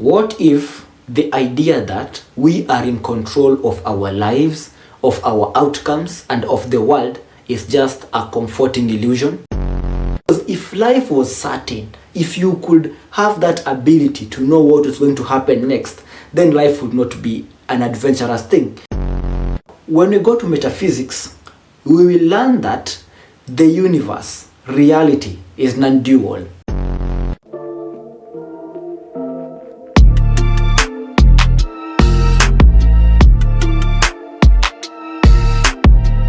What if the idea that we are in control of our lives, of our outcomes, and of the world is just a comforting illusion? Because if life was certain, if you could have that ability to know what is going to happen next, then life would not be an adventurous thing. When we go to metaphysics, we will learn that the universe, reality, is non-dual.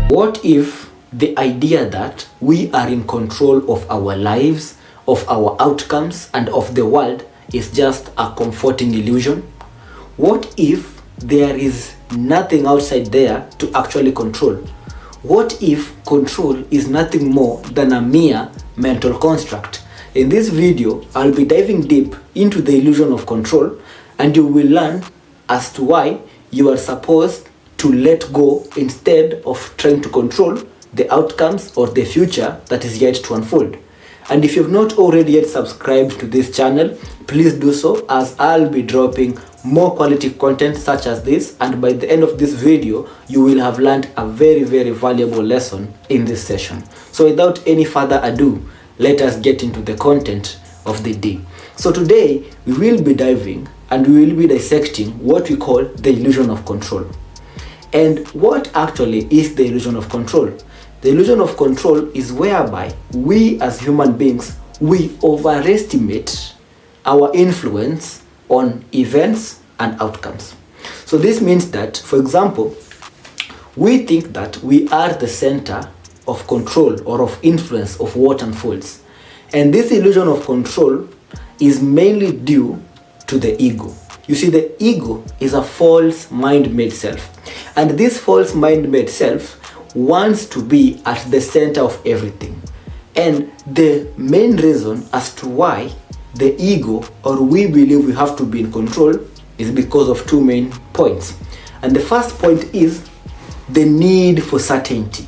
What if the idea that we are in control of our lives, of our outcomes, and of the world is just a comforting illusion? What if there is nothing outside there to actually control? What if control is nothing more than a mere mental construct? In this video, I'll be diving deep into the illusion of control, and you will learn as to why you are supposed to let go instead of trying to control the outcomes or the future that is yet to unfold. And if you've not already yet subscribed to this channel, please do so, as I'll be dropping more quality content such as this, and by the end of this video you will have learned a very valuable lesson in this session. So without any further ado, let us get into the content of the day. So today we will be diving and we will be dissecting what we call the illusion of control. And what actually is the illusion of control? The illusion of control is whereby we as human beings, we overestimate our influence on events and outcomes. So this means that, for example, we think that we are the center of control or of influence of what unfolds. And this illusion of control is mainly due to the ego. You see, the ego is a false mind-made self. And this false mind-made self wants to be at the center of everything. And the main reason as to why the ego or we believe we have to be in control is because of two main points. And the first point is the need for certainty.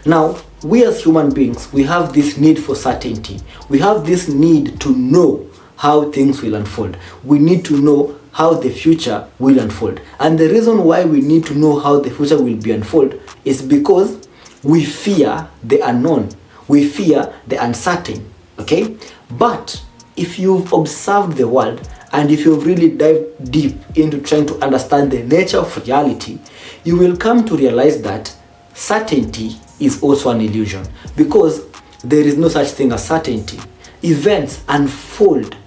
Now, we as human beings, we have this need for certainty. We have this need to know how things will unfold. We need to know how the future will unfold. And the reason why we need to know how the future will be unfold is because we fear the unknown. We fear the uncertain. Okay? But if you've observed the world and if you've really dived deep into trying to understand the nature of reality, you will come to realize that certainty is also an illusion, because there is no such thing as certainty. Events unfold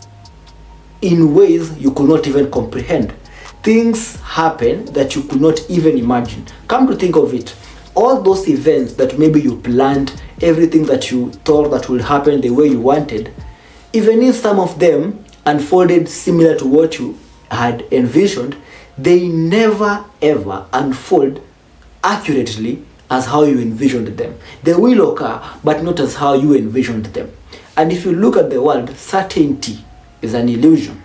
in ways you could not even comprehend. Things happen that you could not even imagine. Come to think of it, all those events that maybe you planned, everything that you thought that would happen the way you wanted, even if some of them unfolded similar to what you had envisioned, they never ever unfold accurately as how you envisioned them. They will occur, but not as how you envisioned them. And if you look at the world, certainty is an illusion.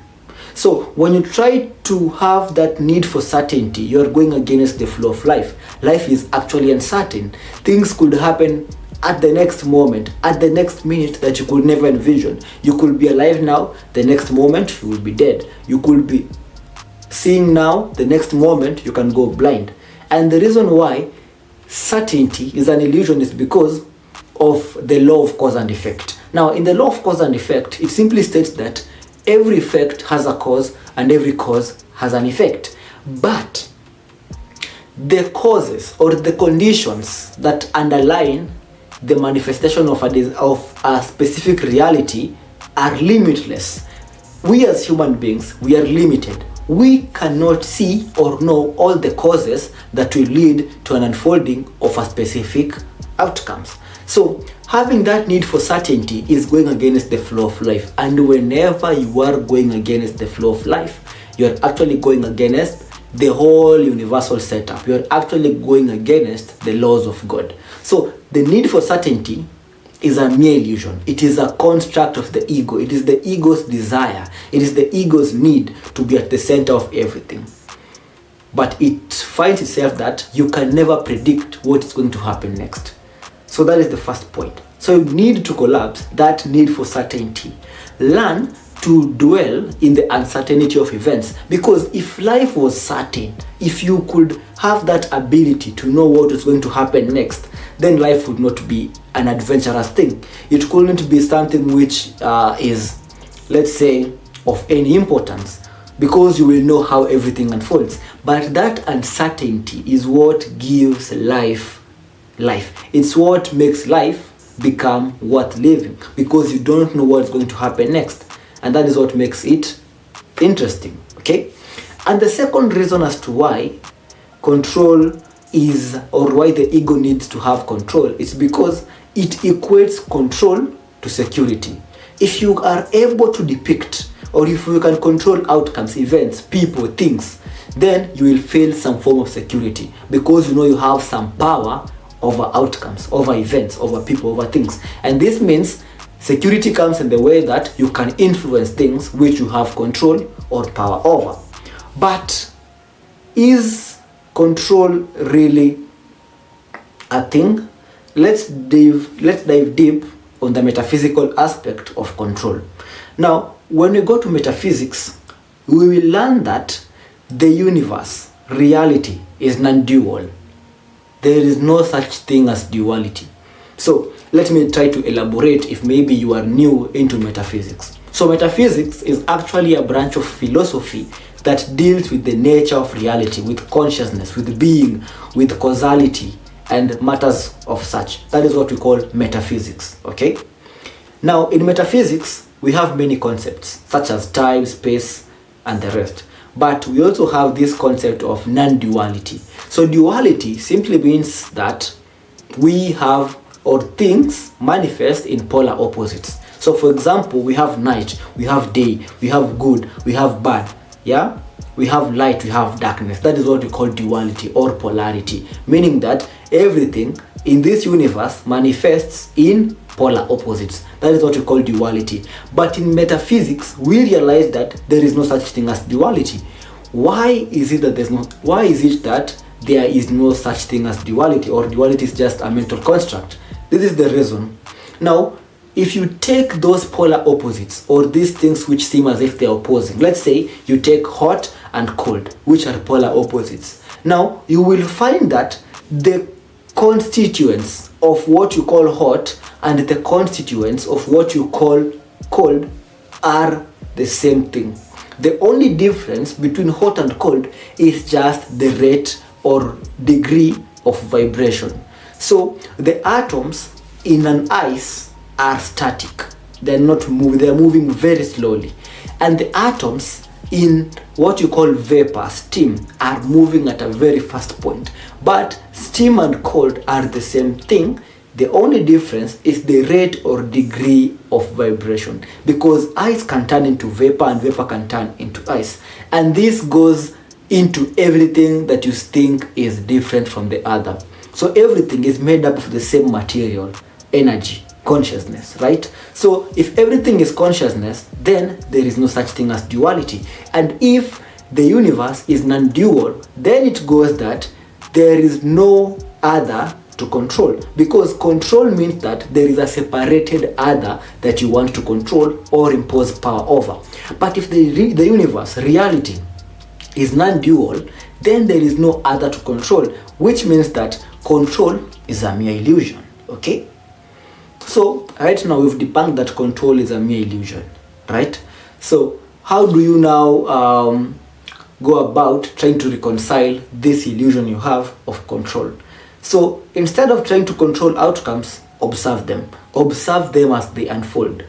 So when you try to have that need for certainty, you're going against the flow of life. Life is actually uncertain. Things could happen at the next moment, at the next minute that you could never envision. You could be alive now, the next moment you will be dead. You could be seeing now, the next moment you can go blind. And the reason why certainty is an illusion is because of the law of cause and effect. Now, in the law of cause and effect, it simply states that every effect has a cause and every cause has an effect. But the causes or the conditions that underline the manifestation of a specific reality are limitless. We as human beings, we are limited. We cannot see or know all the causes that will lead to an unfolding of a specific outcomes. So having that need for certainty is going against the flow of life. And whenever you are going against the flow of life, you're actually going against the whole universal setup. You're actually going against the laws of God. So the need for certainty is a mere illusion. It is a construct of the ego. It is the ego's desire. It is the ego's need to be at the center of everything. But it finds itself that you can never predict what is going to happen next. So that is the first point. So you need to collapse that need for certainty. Learn to dwell in the uncertainty of events. Because if life was certain, if you could have that ability to know what is going to happen next, then life would not be an adventurous thing. It couldn't be something which is, let's say, of any importance, because you will know how everything unfolds. But that uncertainty is what gives life. It's what makes life become worth living, because you don't know what's going to happen next. And that is what makes it interesting, okay? And the second reason as to why control is, or why the ego needs to have control, is because it equates control to security. If you are able to depict, or if you can control outcomes, events, people, things, then you will feel some form of security, because you know you have some power over outcomes, over events, over people, over things. And this means security comes in the way that you can influence things which you have control or power over. But is control really a thing? Let's dive deep on the metaphysical aspect of control. Now, when we go to metaphysics, we will learn that the universe, reality, is non-dual. There is no such thing as duality. So let me try to elaborate if maybe you are new into metaphysics. So metaphysics is actually a branch of philosophy that deals with the nature of reality, with consciousness, with being, with causality, and matters of such. That is what we call metaphysics, okay? Now, in metaphysics, we have many concepts, such as time, space, and the rest. But we also have this concept of non-duality. So duality simply means that we have, or things manifest in polar opposites. So for example, we have night, we have day, we have good, we have bad, yeah? We have light, we have darkness. That is what we call duality or polarity, meaning that everything in this universe manifests in polar opposites. That is what we call duality. But in metaphysics, we realize that there is no such thing as duality. Why is it that there is no such thing as duality, or duality is just a mental construct? This is the reason. Now, if you take those polar opposites, or these things which seem as if they're opposing, let's say you take hot and cold, which are polar opposites. Now, you will find that the constituents of what you call hot and the constituents of what you call cold are the same thing. The only difference between hot and cold is just the rate or degree of vibration. So the atoms in an ice are static. They're not moving, they're moving very slowly. And the atoms in what you call vapor, steam, are moving at a very fast point. But steam and cold are the same thing. The only difference is the rate or degree of vibration, because ice can turn into vapor and vapor can turn into ice. And this goes into everything that you think is different from the other. So everything is made up of the same material, energy, consciousness, right? So if everything is consciousness, then there is no such thing as duality. And if the universe is non-dual, then it goes that there is no other to control, because control means that there is a separated other that you want to control or impose power over. But if the universe, reality, is non-dual, then there is no other to control, which means that control is a mere illusion, okay? So right now we've debunked that control is a mere illusion, right? So how do you now go about trying to reconcile this illusion you have of control? So instead of trying to control outcomes, observe them. Observe them as they unfold.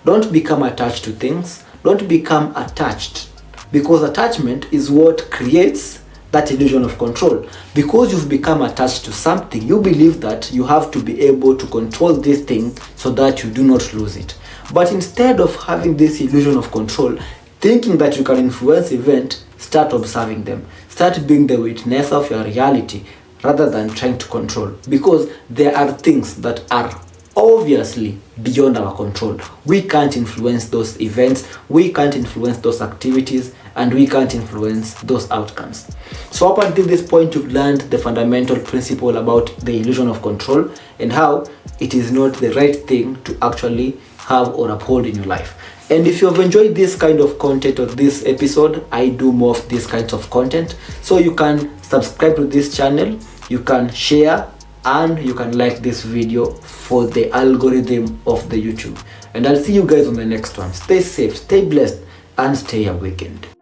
Don't become attached to things. Don't become attached, because attachment is what creates that illusion of control. Because you've become attached to something, you believe that you have to be able to control this thing so that you do not lose it. But instead of having this illusion of control, thinking that you can influence events, start observing them. Start being the witness of your reality rather than trying to control, because there are things that are obviously beyond our control. We can't influence those events, we can't influence those activities, and we can't influence those outcomes. So up until this point, you've learned the fundamental principle about the illusion of control and how it is not the right thing to actually have or uphold in your life. And if you have enjoyed this kind of content or this episode, I do more of this kinds of content. So you can subscribe to this channel, you can share, and you can like this video for the algorithm of the YouTube. And I'll see you guys on the next one. Stay safe, stay blessed, and stay awakened.